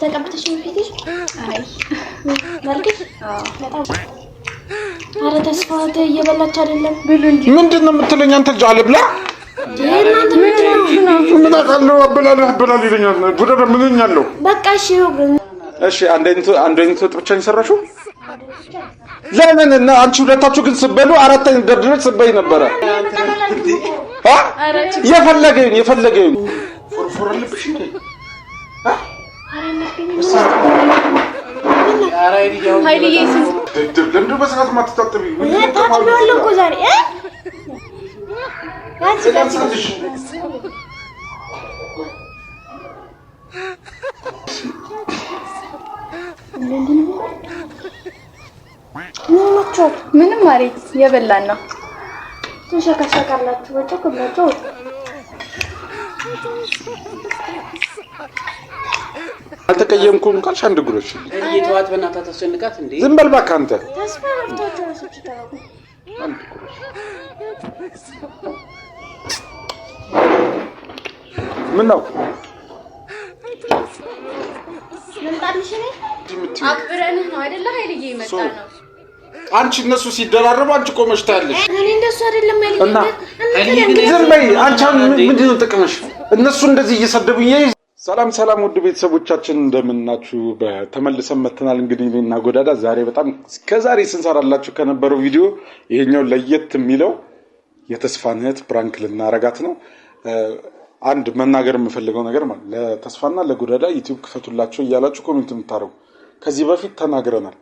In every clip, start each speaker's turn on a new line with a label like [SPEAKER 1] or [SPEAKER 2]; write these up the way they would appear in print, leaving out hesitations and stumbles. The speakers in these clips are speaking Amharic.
[SPEAKER 1] ተቀብተሽ ነው ፊትሽ? አይ ማልከሽ? በጣም አረ ተስፋት እየበላች አይደለም ብሉ እንጂ
[SPEAKER 2] ምንድነው የምትለኝ አንተ ጃለ ብላ
[SPEAKER 1] እናንተ
[SPEAKER 2] ምን አቃለው አበላል ይለኛል ጉዳዳ ምን ያለው
[SPEAKER 1] በቃ እሺ
[SPEAKER 2] አንድ አይነት ብቻ ሰራሽው ለምን እና አንቺ ሁለታችሁ ግን ስበሉ አራት አይነት ደርድረሽ ስበይ ነበር የፈለገኝ ፎርፎር ልብሽ እንዴ
[SPEAKER 1] ኃይልዬ
[SPEAKER 2] ለምንድን ነው በሰዓት ማትታጠቢ
[SPEAKER 1] ታጥቢዋለሁ እኮ ዛሬ ምንም ማለት የበላን ነው ተሸካካላችሁ ወጣኩላችሁ
[SPEAKER 2] አልተቀየምኩም ካልሽ አንድ ጉሮሽ
[SPEAKER 3] እየተዋት በእናትህ ታስጨንቃት እንዴ
[SPEAKER 2] ዝም በል እባክህ አንተ
[SPEAKER 1] ተስፋ ረፍታችሁ ረስች ታውቁ
[SPEAKER 2] አንድ ጉሮሽ ምን ነው
[SPEAKER 1] ለምጣልሽ ነኝ አክብረንህ ነው አይደለ ኃይልዬ ይመጣ ነው
[SPEAKER 2] አንቺ እነሱ ሲደራረቡ አንቺ ቆመሽ ታያለሽ
[SPEAKER 1] እኔ እንደሱ አይደለም ኃይልዬ
[SPEAKER 2] ዝም በይ አንቺ ምንድነው ጥቅምሽ እነሱ እንደዚህ እየሰደቡኝ ሰላም ውድ ቤተሰቦቻችን እንደምናችሁ በተመልሰን መተናል እንግዲህ እኔና ጎዳዳ ዛሬ በጣም እስከዛሬ ስንሰራላችሁ ከነበረው ቪዲዮ ይሄኛው ለየት የሚለው የተስፋን እህት ፕራንክ ልናረጋት ነው አንድ መናገር የምፈልገው ነገር ማለት ለተስፋና ለጎዳዳ ዩቲዩብ ክፈቱላችሁ እያላችሁ ኮሜንት የምታረጉ ከዚህ በፊት ተናግረናል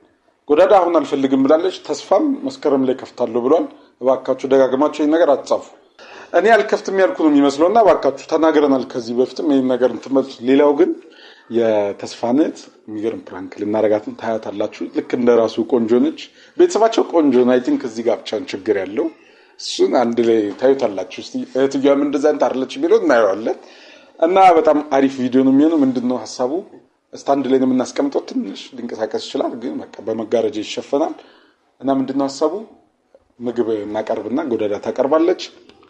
[SPEAKER 2] ጎዳዳ አሁን አልፈልግም ብላለች ተስፋም መስከረም ላይ ከፍታለሁ ብሏል እባካችሁ ደጋግማችሁ ይሄን ነገር አትጻፉ እኔ አልከፍትም ያልኩ ነው የሚመስለውና እባካችሁ ተናግረናል ከዚህ በፊትም ይሄን ነገር እንትመጥ ሌላው ግን የተስፋነት የሚገርም ፕራንክ ልናረጋትን ታያታላችሁ ልክ እንደራሱ ቆንጆ ነች ቤተሰባቸው ቆንጆ ነው አይ ቲንክ እዚህ ጋር ብቻ ችግር ያለው እሱን አንድ ላይ ታዩታላችሁ እስቲ እህትያም እንደዛ እንታርለች ቢለው እናየዋለን እና በጣም አሪፍ ቪዲዮ ነው የሚሆነው ምንድነው ሐሳቡ ስታንድ ላይ ነው የምናስቀምጠው ትንሽ ሊንቀሳቀስ ይችላል ግን በቃ በመጋረጃ ይሸፈናል እና ምንድነው ሐሳቡ ምግብ እናቀርብና ጎዳዳ ታቀርባለች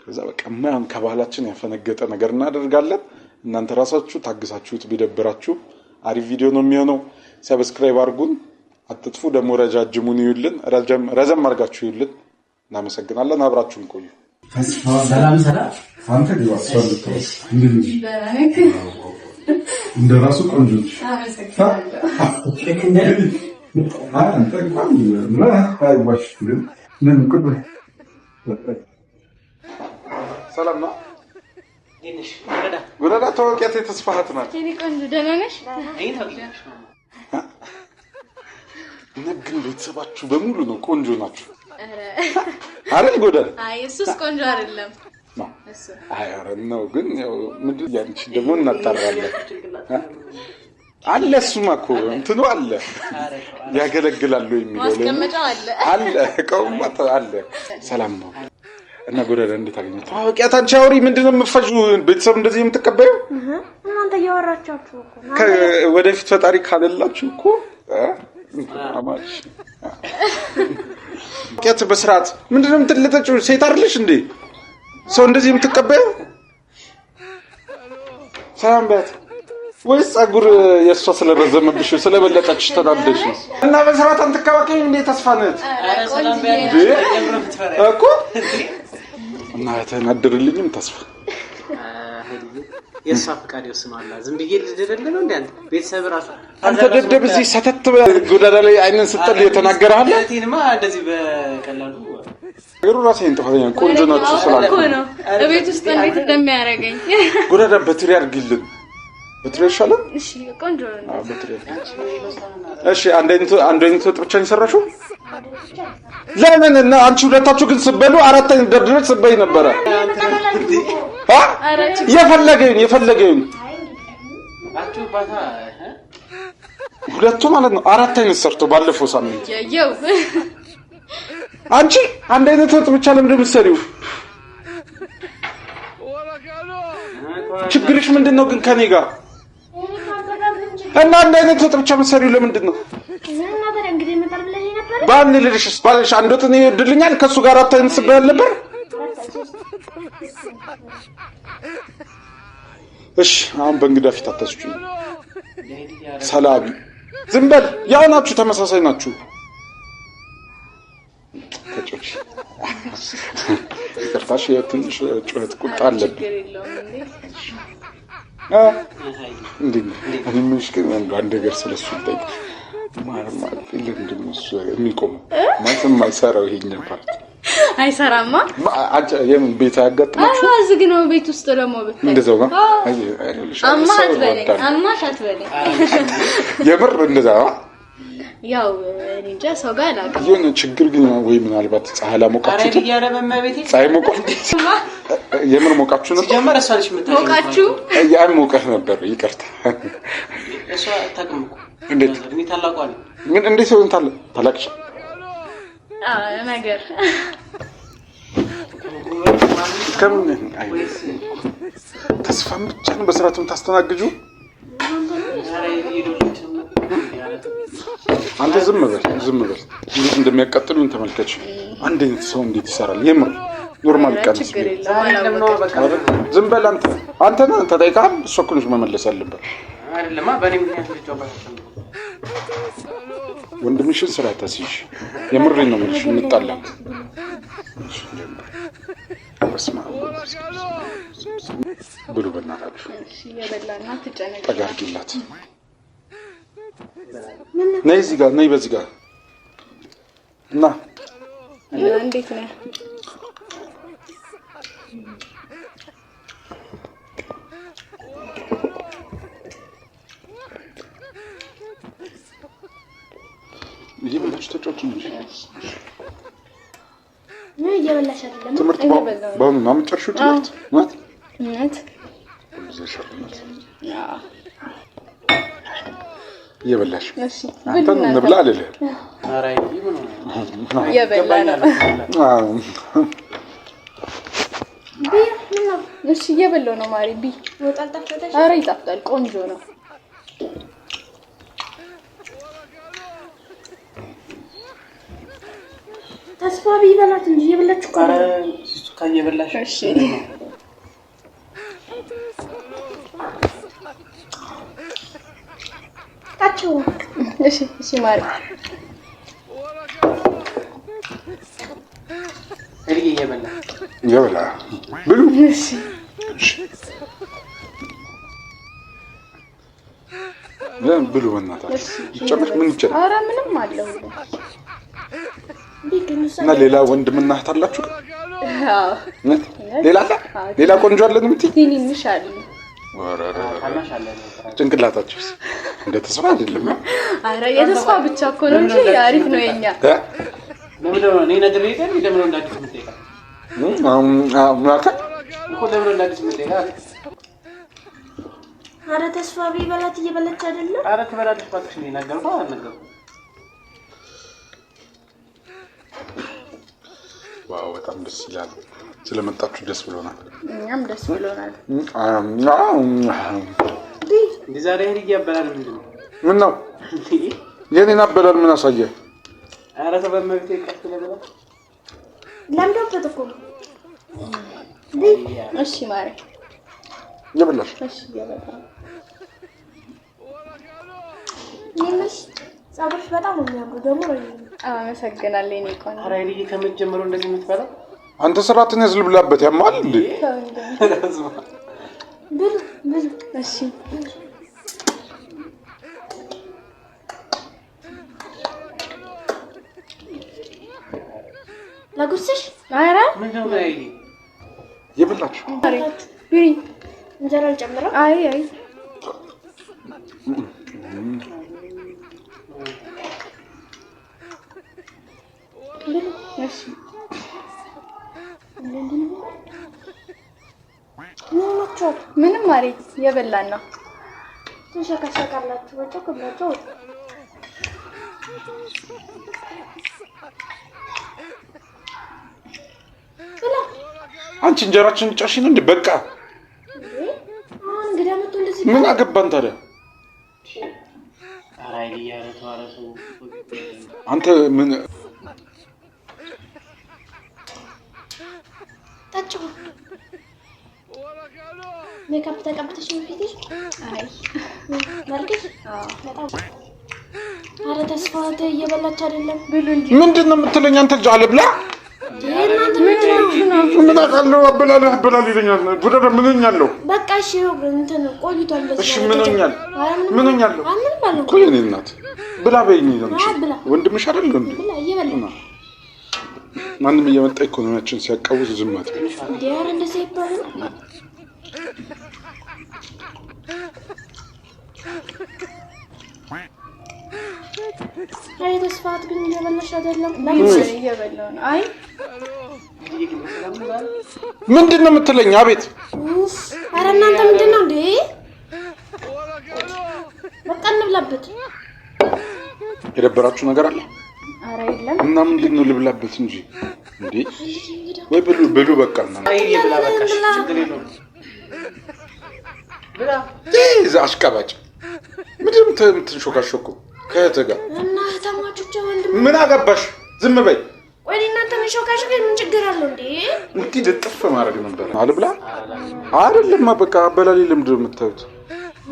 [SPEAKER 2] ከዛ በቃ ማን ከባህላችን ያፈነገጠ ነገር እናደርጋለን እናንተ ራሳችሁ ታግሳችሁት ቢደብራችሁ አሪፍ ቪዲዮ ነው የሚሆነው ሰብስክራይብ አድርጉን አትጥፉ ደሞ ረጃጅሙን ይውልን ረዘም አድርጋችሁ ይውልን እናመሰግናለን አብራችሁን ቆዩ
[SPEAKER 4] ተስፋ ሰላም አንተ ዲዋስ ወልተስ እንዴ እንደራሱ ቆንጆ አንተ እንኳን አይዋሽ ምን ቁጥ
[SPEAKER 2] ሰላም ነው ዲንሽ ጎዳዳ ተወቂያት የተስፋሃት ናት
[SPEAKER 1] እኔ ቆንጆ ደህና ነሽ
[SPEAKER 2] ግን ቤተሰባችሁ በሙሉ ነው ቆንጆ ናችሁ አረ ጎዳዳ
[SPEAKER 1] አይ እሱስ ቆንጆ አይደለም እሱ
[SPEAKER 2] አይ አረ ነው ግን ያው ምንድን ያንቺ ደግሞ እናጣራለን አለ እሱማ እኮ እንትኑ አለ ያገለግላል የሚለው
[SPEAKER 1] ማስቀመጫው አለ
[SPEAKER 2] ቆማታ አለ ሰላም ነው እና ጎዳዳ እንዴት አገኘት ታውቂያት አንቺ አውሪ ምንድነው የምትፈጁ ቤተሰብ እንደዚህ የምትቀበዩ
[SPEAKER 1] እናንተ ያወራቻችሁ እኮ
[SPEAKER 2] ወደፊት ፈጣሪ ካለላችሁ እኮ አማሽ ከት በስርዓት ምንድነው የምትለጠጪው ሴት አይደለሽ እንዴ ሰው እንደዚህ የምትቀበዩ ሰላም በት ወይስ ጸጉር የሷ ስለረዘመብሽ ስለበለጠች ተዳደሽ እና በስርዓት አንተከባከኝ እንዴ ተስፋነት
[SPEAKER 3] ሰላም በት
[SPEAKER 2] እኮ እና ተናደርልኝም ተስፋ
[SPEAKER 3] የሷ ፍቃድ ይወስናል ዝም ብዬ ልደደለ እንዴ አንተ ቤተሰብ ራሱ
[SPEAKER 2] አንተ ደደብ እዚህ ሰተት ጎዳዳ ላይ አይነን ስትል የተናገረሃል
[SPEAKER 3] እቴንማ እንደዚህ በቀላሉ
[SPEAKER 2] ገሩ ራሴን ተፈተኛ ቆንጆ ናችሁ ስላልኩ
[SPEAKER 1] ነው እቤት ውስጥ እንዴት እንደሚያረጋኝ
[SPEAKER 2] ጎዳዳ በትሪ አድርግልን በትሪ ይሻላል
[SPEAKER 1] እሺ ቆንጆ ነው
[SPEAKER 2] በትሪ እሺ አንድ አይነት ብቻ ሰራሽው ለምን እና አንቺ ሁለታችሁ ግን ስበሉ አራት አይነት ደርድረሽ ስበይ ነበር የፈለገኝ
[SPEAKER 3] አችሁ ባታ
[SPEAKER 2] ሁለቱ ማለት ነው አራት አይነት ሰርቶ ባለፈው ሳምንት
[SPEAKER 1] ያየው
[SPEAKER 2] አንቺ አንድ አይነት ወጥ ብቻ ለምን እንደምትሰሪው ችግርሽ ምንድነው ግን ከኔ ጋር እና አንድ አይነት ወጥ ብቻ የምትሰሪው ለምንድን ነው ባን ልልሽስ ባልሽ አንድ ወጥ ነው ይወድልኛል ከሱ ጋር አራት አይነት ስበል ነበር እሺ አሁን በእንግዳ ፊት አታስጩኝ ሰላቢ ዝም በል። ያው ናችሁ፣ ተመሳሳይ ናችሁ። ተጮች ይቅርታሽ፣ ትንሽ ጩኸት ቁጣ አለብኝ። እንዴ እኔ ምንሽ ግን አንድ ነገር ስለሱ ልጠይቅ። ማለት ለምንድን ነው እሱ የሚቆመው? ማለት የማይሰራው ይሄኛው ፓርት
[SPEAKER 1] አይሰራማ።
[SPEAKER 2] የምን ቤት አያጋጥማችሁ?
[SPEAKER 1] ዝግ ነው ቤት ውስጥ ደግሞ ብታይ
[SPEAKER 2] እንደዛው ነው።
[SPEAKER 1] አማት በለኝ
[SPEAKER 2] የምር እንደዛው
[SPEAKER 1] ያው እንጃ ሰው ጋር አላውቅም።
[SPEAKER 2] የሆነ ችግር ግን ወይ ምናልባት ፀሐይ ላሞቃችሁ ፀሐይ ሞቃችሁ የምር ሞቃችሁ ነበር?
[SPEAKER 3] ጀመረ እሷልሽ
[SPEAKER 1] ሞቃችሁ
[SPEAKER 2] ያን ሞቀህ ነበር? ይቅርታ
[SPEAKER 3] እሷ ታቅምኩ
[SPEAKER 2] እንዴት
[SPEAKER 3] እኔ ታላቋል
[SPEAKER 2] ምን እንዴት ሰው ታላቅሽ
[SPEAKER 1] ነገር
[SPEAKER 2] ከምን ተስፋም ብቻ ነው በስራቱም ታስተናግጁ። አንተ ዝም በል እንዴት እንደሚያቃጥሉን ተመልከች። አንድ አይነት ሰው እንዴት ይሰራል? የምር ኖርማል ቀንስ ዝም በል አንተ ነህ ተጠይቀሃል። እሷ እኮ ነች መመለስ ያለበት
[SPEAKER 3] አይደለማ። በእኔ ምክንያት ልትጫወት
[SPEAKER 2] ወንድምሽን ስራ ታስይሽ። የምሬን ነው የምልሽ። እንጣላለን። ብሉ በእናታችሁ። ጠጋ አድርጊላት። ነይ እዚህ ጋር ነይ፣ በዚህ ጋር እና
[SPEAKER 1] እንዴት ነህ?
[SPEAKER 2] እየበላሽ ተጫወቱ እንጂ
[SPEAKER 1] ምን እየበላሽ አይደለም?
[SPEAKER 2] ትምህርት በአሁኑ ነው የምትጨርሺው? ትምህርት ማለት እየበላሽ አንተን እንብላ አልልህም።
[SPEAKER 1] እሺ እየበላሁ ነው ማሪ። ቢ ኧረ ይጣፍጣል፣ ቆንጆ ነው። ተስፋ ቢበላት እንጂ እየበላችሁ እኮ
[SPEAKER 3] እሱ ካየበላሽ
[SPEAKER 1] እሺ ታቸው እሺ ማሪ
[SPEAKER 3] እልዬ እየበላ
[SPEAKER 2] ብሉ።
[SPEAKER 1] እሺ
[SPEAKER 2] ብሉ በእናታችሁ። ይጨምር ምን ይጨምር?
[SPEAKER 1] ኧረ ምንም አለው።
[SPEAKER 2] እና ሌላ ወንድምና እህት አላችሁ?
[SPEAKER 1] አዎ
[SPEAKER 2] ሌላ አለ? ሌላ ቆንጆ አለን የምትይ?
[SPEAKER 1] ትንንሽ አሉ።
[SPEAKER 2] ጭንቅላታችሁስ እንደ ተስፋ አይደለም?
[SPEAKER 1] ኧረ የተስፋ ብቻ እኮ ነው እንጂ አሪፍ ነው የኛ።
[SPEAKER 3] ለምን ነው እኔ ነገር ይሄን ለምን እንዳዲስ ምትጠይቃ? እኮ ለምን እንዳዲስ ምትጠይቃ?
[SPEAKER 1] ኧረ ተስፋ ቢበላት እየበላች አይደለም?
[SPEAKER 3] ኧረ ትበላለች እባክሽ። እኔ ነገርኩህ አልነገርኩህ?
[SPEAKER 2] ዋው በጣም ደስ ይላል። ስለመጣችሁ ደስ ብሎናል።
[SPEAKER 1] እኛም ደስ ብሎናል።
[SPEAKER 3] እንዴ ዛሬ ሄድ ያበላል ምንድን ነው?
[SPEAKER 2] ምን ነው የኔን አበላል ምን አሳየ?
[SPEAKER 3] ኧረ ተበመብቴ ቀጥ ለበላ
[SPEAKER 1] ለምዶበት እኮ እሺ ማሪ
[SPEAKER 2] የበላሽ
[SPEAKER 1] እሺ የበላ ይመሽ ጸጉርሽ በጣም ነው የሚያምሩ ደግሞ አመሰግናለሁ። እኔ ቆንጆ
[SPEAKER 3] ኧረ ሄድ ከመጀመሩ እንደዚህ የምትበላው
[SPEAKER 2] አንተ ስራትን ያዝልብላበት ያማል እንዴ?
[SPEAKER 1] ብሉ እሺ ለጉርስሽ ኧረ
[SPEAKER 3] ምንድን ነው ይሄ
[SPEAKER 2] የበላችሁ?
[SPEAKER 1] ቢሪ እንጀራ ልጨምረው? አይ እሺ ምንም ማሪ የበላን ነው። ተሸካሸካላችሁ ወጣ ከብላችሁ
[SPEAKER 2] አንቺ እንጀራችን ጨርሽ ነው እንዴ? በቃ
[SPEAKER 1] አሁን እንግዲህ አመጡ እንደዚህ
[SPEAKER 2] ምን አገባን ታዲያ?
[SPEAKER 3] አራይ ያለ ተዋረሱ
[SPEAKER 2] አንተ ምን
[SPEAKER 1] ታጭው ሜካፕ ተቀብተሽ ነው ፊትሽ? አይ ማርኬት በጣም አረ ተስፋት እየበላች አይደለም ብሉ እንጂ
[SPEAKER 2] ምንድነው የምትለኝ አንተ ልጅ አለ ብላ
[SPEAKER 1] እናንተ ምንድነው
[SPEAKER 2] ምን አቃለው አበላል ይለኛል ጉዳዳ ምንኛለሁ
[SPEAKER 1] በቃ እሺ እንትን ቆይቷል በዚህ
[SPEAKER 2] እሺ ምንኛለሁ
[SPEAKER 1] አምን ባለው
[SPEAKER 2] እኮ የኔ እናት ብላ በይኝ ነው ወንድምሽ አይደል እንዴ
[SPEAKER 1] ብላ እየበላ
[SPEAKER 2] ማንም እየመጣ ኢኮኖሚያችን ሲያቃውዝ ዝም አትበል
[SPEAKER 1] ዲያር እንደዚህ ይባላል አይ ተስፋት ግን እየበላሽ አይደለም ለምን እየበላው ነው አይ
[SPEAKER 2] ምንድነው የምትለኝ አቤት
[SPEAKER 1] ኡፍ አረ እናንተ ምንድነው እንዴ በቃ እንብላበት
[SPEAKER 2] የደበራችሁ ነገር አለ
[SPEAKER 1] አረ የለም
[SPEAKER 2] እና ምንድነው ልብላበት እንጂ እንዴ ወይ ብሉ በቃ እና
[SPEAKER 3] አይ ብላ በቃ ችግር የለውም ብላ
[SPEAKER 2] እዛ አሽቃባጭ ምንድነው የምትሾካሾኩ ከእህትህ ጋር
[SPEAKER 1] እና ተማቹች ወንድም
[SPEAKER 2] ምን አገባሽ ዝም በይ
[SPEAKER 1] ወይ እናንተ መሾካሽ ግን ምን ችግር አለው እንዴ
[SPEAKER 2] እንዴ ልጥፍ ማድረግ ነበር አልብላ አይደለም በቃ አበላሊ ልምድ የምታዩት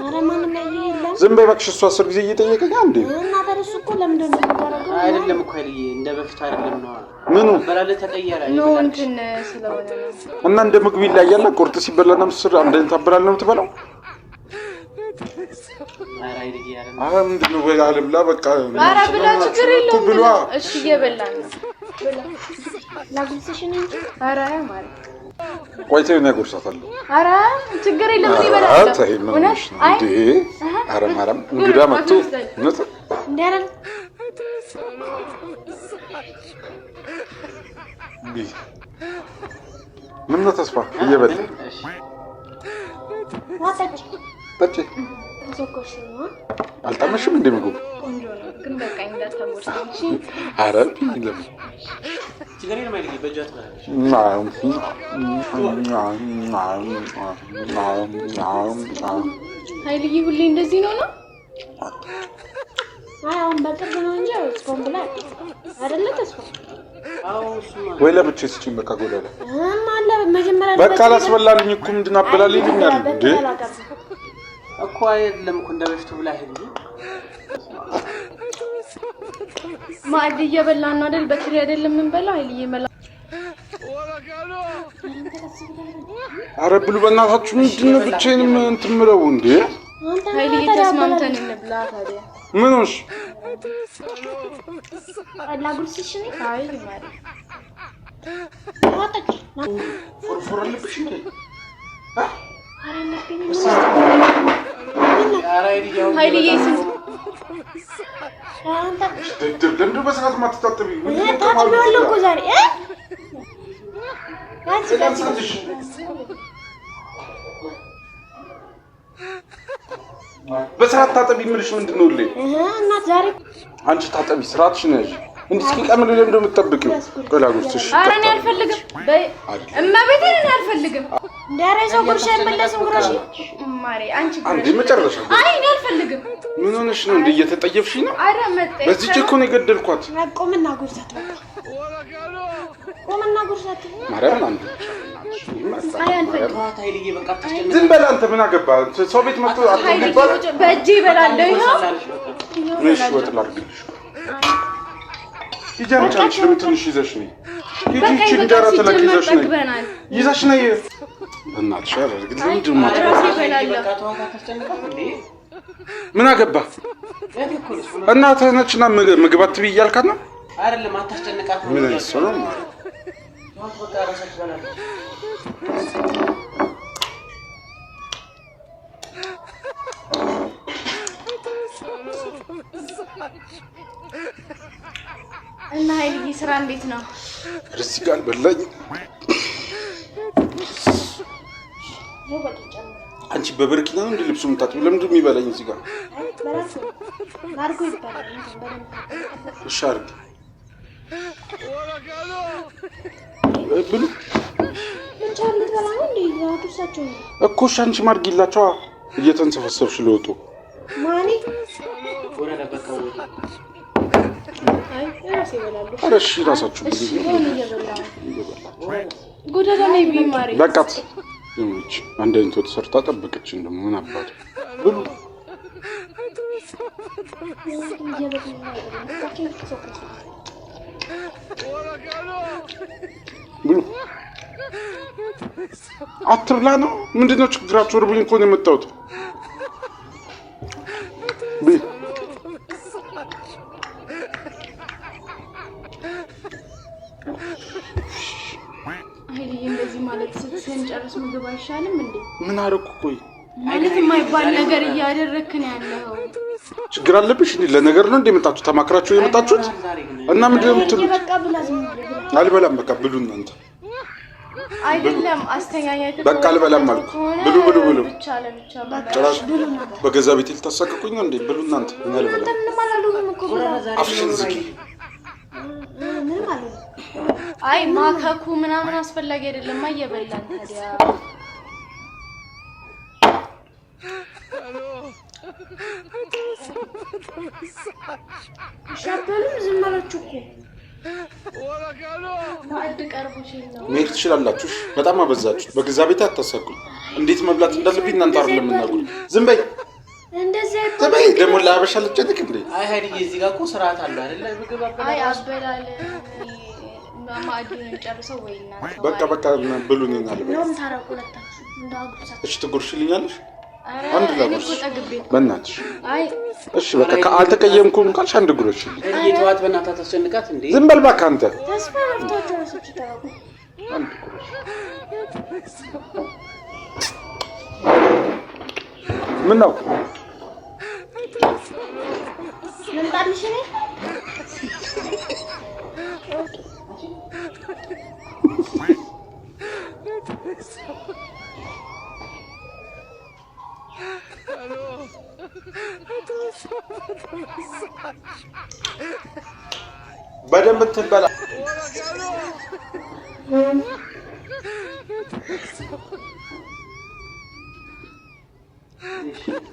[SPEAKER 1] አረ ማንም የለም
[SPEAKER 2] ዝም በይ እባክሽ እሱ 10 ጊዜ እየጠየቀኝ አንዴ
[SPEAKER 1] እና ታረሱ እኮ ለምን እንደምታረገው
[SPEAKER 3] አይደለም እኮ አይደል እንደ በፊት አይደለም ነው
[SPEAKER 2] ምኑ
[SPEAKER 3] አበላለ ተቀየረ
[SPEAKER 1] ነው እንትን ስለሆነ ነው
[SPEAKER 2] እና እንደ ምግብ ይላያል ቁርጥ ሲበላና ምስር አንድ አይነት አበላል ነው የምትበላው አረ ምንድነው ወይ አልብላ በቃ
[SPEAKER 1] አረ ብላ ችግር የለውም ብላ እሺ እየበላን ነው ብላ ላጉልስሽ ነው እንጂ አረ ማለት
[SPEAKER 2] ቆይተው ነው ያጎርሳታለሁ
[SPEAKER 1] አረ ችግር የለም ይበላል
[SPEAKER 2] እውነት እንዴ አረ ማራም እንግዳ መጥቶ እውነት
[SPEAKER 1] እንዴ አረ
[SPEAKER 2] ምን ነው ተስፋ እየበላ
[SPEAKER 1] ዋጣች
[SPEAKER 2] ጠጪ
[SPEAKER 1] ሶኮሽ ነው
[SPEAKER 2] አልጣመሽም እንደ ምግቡ
[SPEAKER 1] ቆንጆ ነው ግን በቃ እንዳታጎርሳች
[SPEAKER 2] አረ ይለም
[SPEAKER 3] ችግር የለም አይደል በጃት ማለት
[SPEAKER 1] ኃይልዬ ሁሌ እንደዚህ ነው አሁን በቅርብ ነው እንጂ እስኮን ብላ አይደለ ተስፋ
[SPEAKER 2] ወይ ለብቻ ስጪኝ በቃ ጎዳላ
[SPEAKER 1] አለ መጀመሪያ
[SPEAKER 2] በቃ አላስበላልኝ እኮ ምንድን አበላልኝ ይሉኛል እንዴ
[SPEAKER 3] እኮ አይደለም እኮ እንደበፊቱ ብላ ሄዱ
[SPEAKER 1] ማዕድ እየበላን ነው አይደል በትሪ አይደለም የምንበላው ኃይልዬ መላ
[SPEAKER 2] አረ ብሉ በእናታችሁ ምንድን ነው ብቻዬንም እንትን የምለው እንዴ
[SPEAKER 1] ኃይልዬ ተስማምተን እንብላ ታዲያ
[SPEAKER 2] ምን ሆንሽ
[SPEAKER 1] ላጉርስሽ ነው አይ ማለት ዋጣች
[SPEAKER 2] ፎርፎር አለብሽ እንዴ
[SPEAKER 1] አረ ነብኝ ኃይልዬ ስንት አንተ
[SPEAKER 2] ለምንድነው በሰዓት ማትታጠቢ
[SPEAKER 1] ታጥቢዋለሁ እኮ ዛሬ
[SPEAKER 2] በሰዓት ታጠቢ ምልሽ ምንድነው ልይ
[SPEAKER 1] እናት ዛሬ
[SPEAKER 2] አንቺ ታጠቢ ስራትሽ ነሽ እንዴ እስኪ ቀምል ለምንድነው የምትጠብቂው ቆላጉርትሽ
[SPEAKER 1] ኧረ እኔ አልፈልግም እመቤቴን እኔ አልፈልግም ዳሬ ሰው ጉርሻ ይመለስም ጉራሽ ማሪ አንቺ
[SPEAKER 2] አንዴ መጨረሻ
[SPEAKER 1] አይ እኔ አልፈልግም
[SPEAKER 2] ምን ሆነሽ ነው እንዴ እየተጠየፍሽ ነው
[SPEAKER 1] ኧረ መጣ
[SPEAKER 2] በዚህ እኮ ነው የገደልኳት
[SPEAKER 1] ቆምና ጉርሳት በቃ ቆምና ጉርሳት
[SPEAKER 2] ማርያም አንዴ
[SPEAKER 1] አይ አልፈልግም
[SPEAKER 3] ኃይልዬ በቃ ተስተን
[SPEAKER 2] ዝም በል አንተ ምን አገባ ሰው ቤት መጥቶ አትይባል
[SPEAKER 1] በእጄ ይበላለሁ ይሄው
[SPEAKER 2] ነሽ ወጥ ላድርግልሽ ይጃንቻች ለምትንሽ ይዘሽ ነኝ ይቺ እንጀራ ተለቅ ይዘሽ ነኝ እናትሽ አረግ ለምንድን ነው ምን አገባ እናትህ ነችና ምግብ አትቢ እያልካት ነው
[SPEAKER 3] አይደለም አታስጨንቃት
[SPEAKER 2] ምን አይሰራ ነው
[SPEAKER 3] በቃ ራሳችሁ ባላችሁ
[SPEAKER 1] እና ኃይልዬ ስራ እንዴት ነው
[SPEAKER 2] እርስ ጋር በላኝ አንቺ በበርኪና ነው እንደ ልብሱ ምታጥብ ለምንድን ነው የሚበላኝ እዚህ ጋር
[SPEAKER 1] በራሱ ማርጎ ይባላል
[SPEAKER 2] እሺ አድርግ ብሉ
[SPEAKER 1] እንቻል ልትበላ ነው እንዴ ያቱሳቸው
[SPEAKER 2] እኮ እሺ አንቺ ማርጊላቸው እየተንሰፈሰብሽ ለወጡ
[SPEAKER 1] ማኒ
[SPEAKER 3] ወረደ በቃው
[SPEAKER 1] አይ ራሴ ይበላሉ
[SPEAKER 2] ኧረ እሺ ራሳችሁ
[SPEAKER 1] እሺ ሆነ ይበላል ጎዳና ላይ ቢማሪ
[SPEAKER 2] በቃት ይመች አንድ አይነት ተሰርታ ጠበቀችኝ ደግሞ ምን አባቱ ብሉ ብሉ አትብላ ነው ምንድነው ችግራችሁ? እርብኝ እኮ ነው የመጣሁት።
[SPEAKER 1] እንደዚህ ማለት ስንጨርስ ምግብ አይሻልም እንዴ?
[SPEAKER 2] ምን አደረኩ? ቆይ
[SPEAKER 1] ማለት የማይባል ነገር እያደረክ ነው ያለው።
[SPEAKER 2] ችግር አለብሽ እንዴ? ለነገር ነው እንዴ የመጣችሁት? ተማክራችሁ የመጣችሁት? እና ምንድነው የምትሉት?
[SPEAKER 1] በቃ ብላ ዝም ብለህ
[SPEAKER 2] አልበላም። በቃ ብሉ እናንተ።
[SPEAKER 1] አይደለም አስተኛኛት
[SPEAKER 2] በቃ አልበላም አልኩ። ብሉ ብሉ ብሉ።
[SPEAKER 1] ብቻ ለብቻ
[SPEAKER 2] ጭራሽ በገዛ ቤቴ ልታሳቅቁኝ ነው እንዴ? ብሉ እናንተ። ምን አልበላም።
[SPEAKER 1] ምንም አላሉም እኮ ብላ
[SPEAKER 2] አፍሽን ዝጊ።
[SPEAKER 1] ምንም አላሉም። አይ ማከኩ ምናምን አስፈላጊ አይደለም። አየበላን ታዲያ ሻበሉም ዝም አላችሁ እኮ ማዕድ ቀርቦሽ ነው።
[SPEAKER 2] መሄድ ትችላላችሁ። በጣም አበዛችሁት። በገዛ ቤቴ አታሳቅቁኝ። እንዴት መብላት እንዳለብኝ እናንተ አይደለም የምናውቁት። ዝም በይ
[SPEAKER 1] እንደዚህ
[SPEAKER 2] ተበይ። ደግሞ ለአበሻ ልጨነቅ እንዴ?
[SPEAKER 3] አይ ሀይልዬ እዚህ ጋር እኮ ስርዓት አለው አይደል? ምግብ አበላል።
[SPEAKER 1] አይ አበላል ማዕዱን ጨርሰው ወይና
[SPEAKER 2] በቃ በቃ ብሉ። እኔን አልበላም።
[SPEAKER 1] ነው ታረቁለታችሁ እንዳጉርሳችሁ።
[SPEAKER 2] እሺ ትጎርሽልኛለሽ?
[SPEAKER 1] አንድ ለጉርስ
[SPEAKER 2] በእናትሽ።
[SPEAKER 1] አይ
[SPEAKER 2] እሺ በቃ አልተቀየምኩም ካልሽ አንድ ጉርሽልኝ።
[SPEAKER 3] እየተዋት በእናትህ ታስጨንቃት እንዴ?
[SPEAKER 2] ዝም በል እባክህ አንተ።
[SPEAKER 1] ተስፋ ረፍታችሁ ራሳችሁ ታረቁ።
[SPEAKER 2] አንድ ጉርሽ ምን ነው?
[SPEAKER 1] ምን ታድሽ ነኝ?
[SPEAKER 2] በደንብ ትበላ።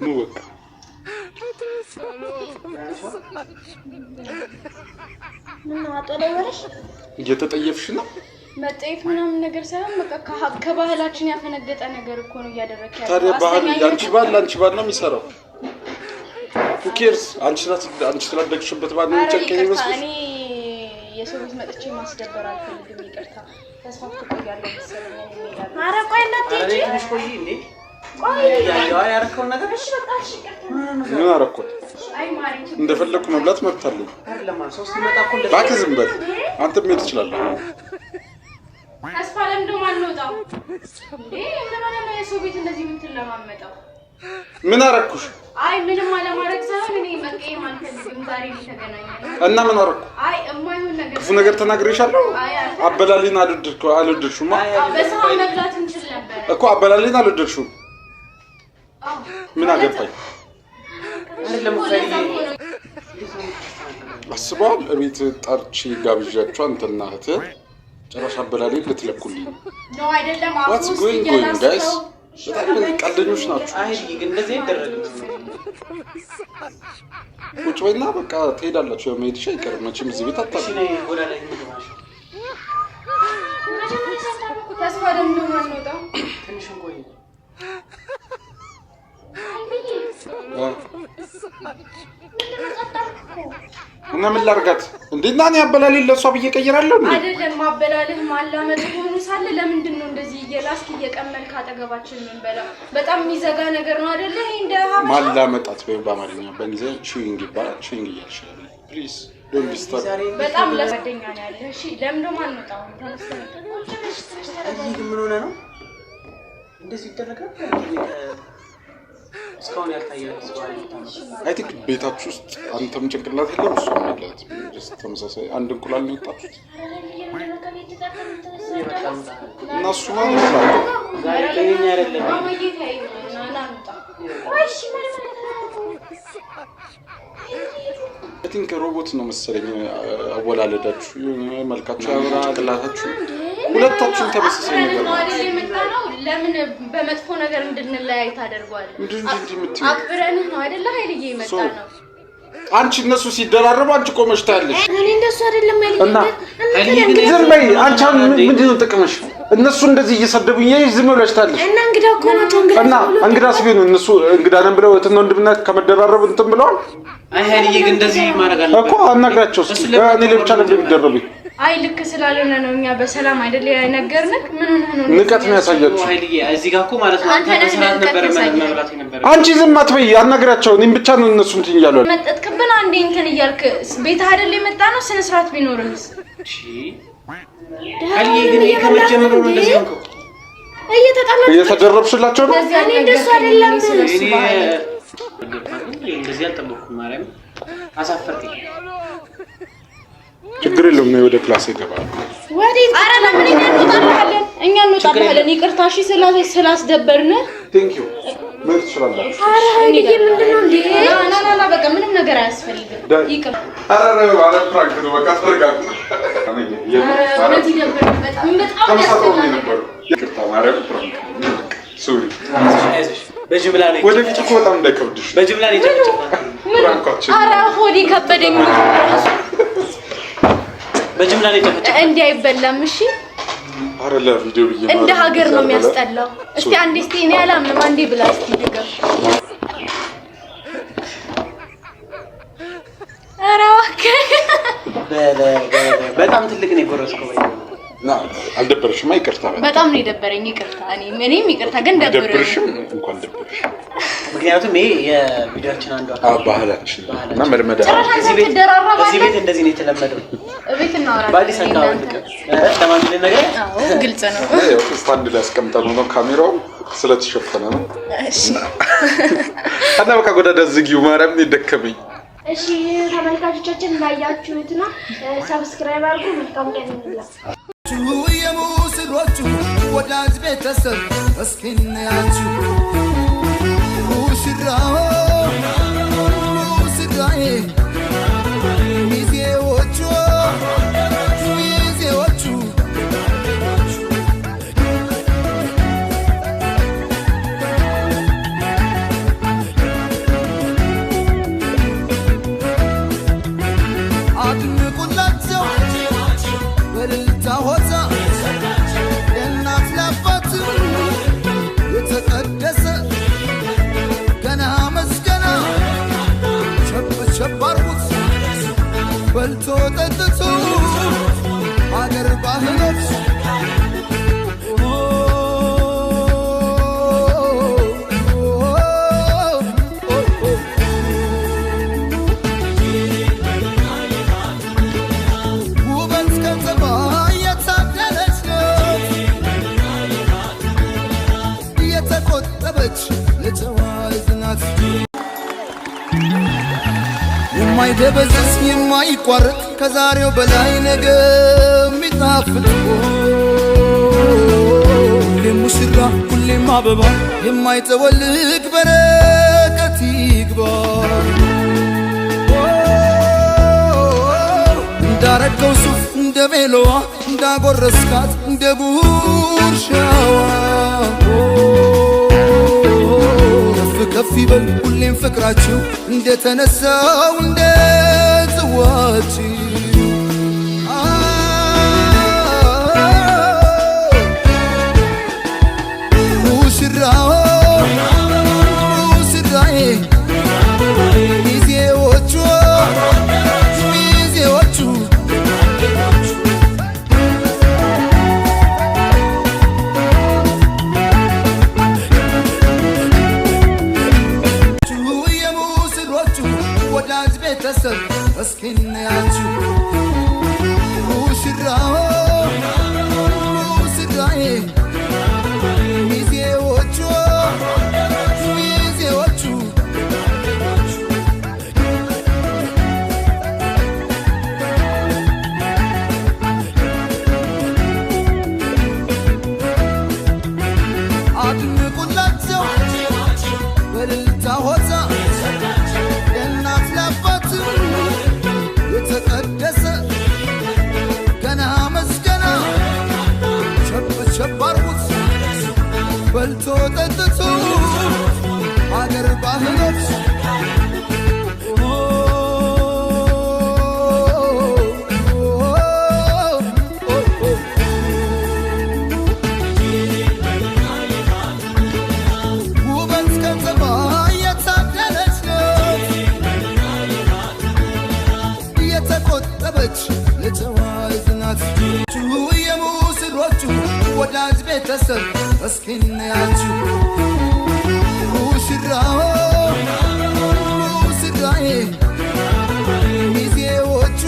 [SPEAKER 2] ኑ በቃ
[SPEAKER 1] ምን አጠለወረሽ?
[SPEAKER 2] እየተጠየፍሽ ነው?
[SPEAKER 1] መጠየፍ ምናምን ነገር ሳይሆን በቃ ከባህላችን ያፈነገጠ ነገር እኮ ነው እያደረክ ያለው።
[SPEAKER 2] ታዲያ ባህል ያንቺ ባል ነው የሚሰራው። ኬርስ አንቺ ስላደግሽበት ባል ነው ጨከኝ ይመስልሽ?
[SPEAKER 1] እኔ የሰው ልጅ መጥቼ ማስደበር አልፈልግም። ይቅርታ ተስፋ ትቆያለህ መሰለኝ። እኔ ኧረ ቆይ እናትዬ
[SPEAKER 3] ትንሽ ቆይ እንዴ።
[SPEAKER 1] ቆይ
[SPEAKER 3] ያው ያረከውን ነገር
[SPEAKER 1] እሺ በቃ እሺ ይቅርታ።
[SPEAKER 2] ምን አደረኩት?
[SPEAKER 1] አይ ማሪ
[SPEAKER 2] እንደፈለኩ መብላት መብት አለኝ።
[SPEAKER 3] አይደለም ማለት ሶስት መጣ እኮ እንደ
[SPEAKER 2] እባክህ ዝም በል አንተ። ምን ትችላለህ?
[SPEAKER 1] ተስፋ ለምዶ ማንወጣው እንዴ? ምን ማለት ነው የሰው ቤት እንደዚህ የምትለማመጠው?
[SPEAKER 2] ምን አደረኩሽ?
[SPEAKER 1] አይ ምንም አለማድረግ ሳይሆን እኔ መቀየም አልፈልግም። ዛሬ ተገናኘን
[SPEAKER 2] እና ምን አደረኩ?
[SPEAKER 1] አይ እማይሆን ነገር
[SPEAKER 2] ክፉ ነገር ተናግሬሻለሁ?
[SPEAKER 1] አይ
[SPEAKER 2] አበላሊን አልወደድሽውማ
[SPEAKER 1] በሰው መብላት እንችል ነበር
[SPEAKER 2] እኮ። አበላሊን አልወደድሽውም። ምን አገባኝ?
[SPEAKER 3] አይደለም
[SPEAKER 2] አስበዋል። እቤት ጠርቼ ጋብዣቸው አንተና እህትህ ጭራሽ አበላሊን ልትለኩልኝ
[SPEAKER 1] ነው አይደለም?
[SPEAKER 2] What's going on guys? በጣም ቀልደኞች ናቸው።
[SPEAKER 3] አይ ግን እንደዚህ አይደረግም።
[SPEAKER 2] ቁጭ በይና በቃ ትሄዳላችሁ። መሄድሽ አይቀርም መቼም እዚህ ቤት አታውቅም።
[SPEAKER 3] እሺ ነይ ጎዳና ላይ ምግባሽ
[SPEAKER 1] ተስፋ ደግሞ ማንወጣው
[SPEAKER 3] ትንሽ ቆይ
[SPEAKER 2] እና ምን ላድርጋት እንዴና? እኔ አበላሌን ለእሷ ብዬ እቀይራለሁ እንዴ?
[SPEAKER 1] አይደለም ማበላልህ ማላመጥ ሆኖ ሳለ ለምንድን ነው እንደዚህ እየላስክ እየቀመልክ አጠገባችን የምንበላው? በጣም የሚዘጋ ነገር ነው አይደለ? እንደ ሀበሻ
[SPEAKER 2] ማላመጣት ወይ በአማርኛ በእንግሊዝኛ ቺዊንግ ይባላል። ቺዊንግ እያልሽ ፕሊዝ ዶንት ዲስታርብ።
[SPEAKER 1] በጣም ለጓደኛ ነው ያለ። እሺ ለምን ደሞ አንወጣው? ተነስተን
[SPEAKER 3] እዚህ ምን ሆነ ነው እንደዚህ ይደረጋል? እስካሁን ያልታየው ስዋል
[SPEAKER 2] አይ ቲንክ ቤታችሁ ውስጥ አንተም ጭንቅላት የለም እሷም የላት። ጀስት ተመሳሳይ አንድ እንቁላል ነው የወጣችሁት እና እሱ ነው
[SPEAKER 3] ዛሬ ከኛ አይደለም።
[SPEAKER 2] አይ ቲንክ ሮቦት ነው መሰለኝ አወላለዳችሁ። መልካችሁ ያምራ ጭንቅላታችሁ ሁለታችሁም ተመሳሳይ ነገር ነው።
[SPEAKER 1] ለምን በመጥፎ ነገር እንድንለያይ ታደርጓለህ?
[SPEAKER 2] እንዴ
[SPEAKER 1] አክብረንህ ነው አይደለ? ኃይልዬ የመጣ ነው።
[SPEAKER 2] አንቺ እነሱ ሲደራረቡ አንቺ ቆመሽ ታያለሽ።
[SPEAKER 1] እኔ እንደሱ አይደለም ኃይልዬ።
[SPEAKER 2] እና ዝም በይ አንቺ። ምንድን ነው ጥቅምሽ? እነሱ እንደዚህ እየሰደቡኝ ዝም ብለሽ ታለሽ
[SPEAKER 1] እና እንግዳ እኮ ናቸው
[SPEAKER 2] እና እንግዳስ ቢሆኑ እነሱ እንግዳ ነን ብለው እህትና ወንድምነት ከመደራረብ እንትን ብለዋል።
[SPEAKER 3] አይ ሀይልዬ ግን እንደዚህ ማድረግ አለ
[SPEAKER 2] እኮ አናግራቸው እስኪ እኔ ለብቻ ነበር የሚደረቡኝ።
[SPEAKER 1] አይ ልክ ስላልሆነ ነው እኛ በሰላም አይደል ያነገርንክ። ምን ሆነ ነው
[SPEAKER 2] ንቀት ነው ያሳያችሁ
[SPEAKER 3] ሀይልዬ እዚህ ጋር እኮ ማለት ነው አንተ በስራት ነበር መብላት ነበር።
[SPEAKER 2] አንቺ ዝም አትበይ አናግራቸው እኔም ብቻ ነው እነሱ እንትን እያሉ
[SPEAKER 1] መጠጥክብን አንዴ እንትን እያልክ ቤት አይደል የመጣ ነው ስነ ስርዓት ቢኖርስ
[SPEAKER 3] እሺ ሀይልዬ ግን ከመጀመሩ ነው እንደዚህ ነው
[SPEAKER 2] እየተደረብሽላቸው ነው
[SPEAKER 1] እኔ እንደሱ አይደለም
[SPEAKER 3] እንደዚህ አልጠበኩም ማርያም አሳፈርኩኝ
[SPEAKER 2] ችግር የለውም ነው ወደ ክላስ ይገባል
[SPEAKER 1] ወዴት አረ ለምን እኛ እንወጣለን ይቅርታ እሺ ስላስደበርን
[SPEAKER 2] ቴንክ ዩ ምን ትችላለህ
[SPEAKER 1] አረ ሀይልዬ ምንድነው እንዴ ና በቃ ምንም ነገር አያስፈልግም ይቅር
[SPEAKER 2] አረ ፍራንክ ነው በቃ ተረጋጋ በጣም ያስፈልጋል ይቅርታ ማርያም ፍራንክ ሶሪ
[SPEAKER 3] በጅምላ ነው
[SPEAKER 2] ወደፊት እኮ በጣም እንዳይከብድሽ
[SPEAKER 3] በጅምላ ነው
[SPEAKER 2] ፍራንካችን
[SPEAKER 1] አረ ሆዴ ከበደኝ
[SPEAKER 3] በጅምላ ነው ተፈጨ
[SPEAKER 1] እንዴ አይበላም እሺ
[SPEAKER 2] አረ ለቪዲዮ ብዬ
[SPEAKER 1] እንደ ሀገር ነው የሚያስጠላው እስቲ አንዴ እስቲ እኔ አላምንም አንዴ ብላ እስቲ ነገር አረ ወከ
[SPEAKER 3] በጣም ትልቅ ነው የጎረስከው
[SPEAKER 2] ና አልደበረሽም ይቅርታ
[SPEAKER 1] በጣም ነው የደበረኝ ይቅርታ እኔም ይቅርታ ግን
[SPEAKER 2] ደበረሽም እንኳን ደበረሽ
[SPEAKER 3] ምክንያቱም ይሄ የቪዲዮአችን አንዱ አካል
[SPEAKER 2] ባህላችን እና መልመዳ
[SPEAKER 3] እዚህ ቤት እንደዚህ ነው የተለመደው
[SPEAKER 1] ቤት እናወራለን
[SPEAKER 3] ባዲስ አካባቢ ለማንኛውም ነገር
[SPEAKER 1] አዎ ግልጽ ነው
[SPEAKER 2] ያው ስታንድ ላይ አስቀምጠን ነው ካሜራው ስለተሸፈነ ነው
[SPEAKER 1] እሺ
[SPEAKER 2] እና በቃ ጎዳዳ ዝጊው ማርያም ደከመኝ
[SPEAKER 5] እሺ ተመልካቾቻችን እንዳያችሁት ነው ሰብስክራይብ አድርጉ መልካም ቀን ይሁንላችሁ
[SPEAKER 6] የሙስሮቹ ወዳጅ ቤተሰብ እስኪናያችሁ ሙሽራው ሙሽራዬ ሚዜዎቹ አድንቁላቸው በልልታ ሆታ የእናት ለአባት የተቀደሰ ገና መስገና ቸብ አርጉት በልቶ ጠጥቶ አገር ባህሎች የማይደበዝዝ የማይቋረጥ ከዛሬው በላይ ነገ የሚጣፍጥ ሁሌም ሙሽራ ሁሌም አበባ የማይጠወልግ በረከት ይግባ እንዳረገው ሱፍ እንደ ቤሎዋ እንዳጎረስካት እንደ ጉርሻዋ ከፍ ይበል ሁሌም ፍቅራችሁ እንደተነሳው እንደ ጽዋችሁ ሙሽራው ሙሽራዬ ሚዜዎቹ ወዳጅ ቤተሰብ እስኪናያችሁ ሙሽራው ሙሽራዬ ሚዜዎቹ አድንቁላቸው በልልታ ሆታ የተቀደሰ ገና መስገና ቸብ የተቆጠበች ለጨዋይ ዝናት የሙስሮቹ ወዳጅ ቤተሰብ እስኪ እንያችሁ ሙሽራው ሙሽራዬ ሚዜዎቹ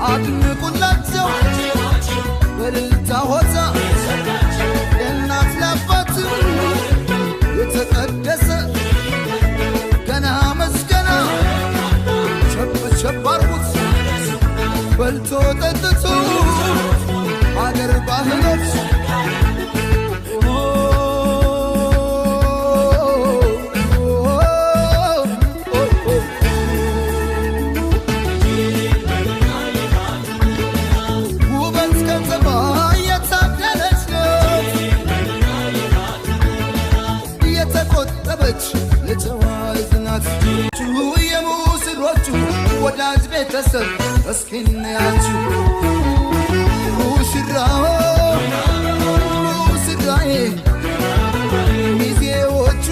[SPEAKER 6] አድንቁላቸው በእልልታ ሆታ የእናት ለአባት የተቀደሰ ገና መስገና ቸብ ቸብ አርጉት በልቶ ጠጥቶ አገር ባህሎች ውበት ከተማ የታደለች ናት የተቆጠበች ለጨዋይ ዝናት የሙስሮቹ ወዳጅ ቤተሰብ እስኪ እንያችሁ ሙሽራው ሙሽራዬ ሚዜዎቹ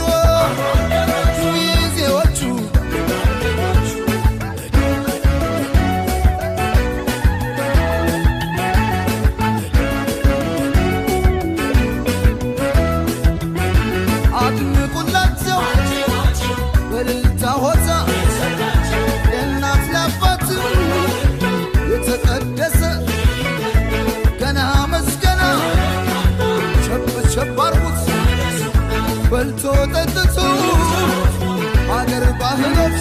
[SPEAKER 6] አድንቁላቸው በእልልታ ሆታ የእናት ለአባት የተቀደሰ ገና መስገና ቸብ ቸብ አርጉት በልቶ ጠጥቶ አገር ባህሎች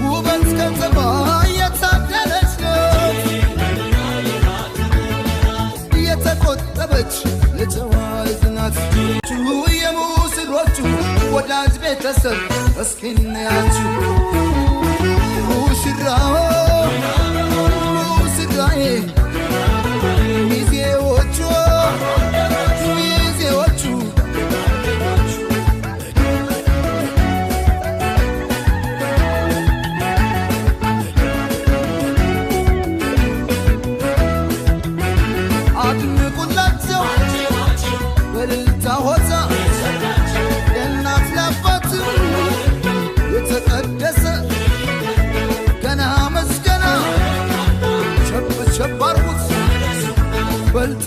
[SPEAKER 6] ውበት ከተማ የታደለች ናት የተቆጠበች ለጨዋይ ዝናት የሙስሮቹ ወዳጅ ቤተሰብ እስኪ እንያችሁ ሙሽራው ሙሽራዬ ሚዜዎቹ አድንቁላቸው በእልልታ ሆታ የእናት ለአባት የተቀደሰ ገና መስገና ቸብ ቸብ አርጉት በልቶ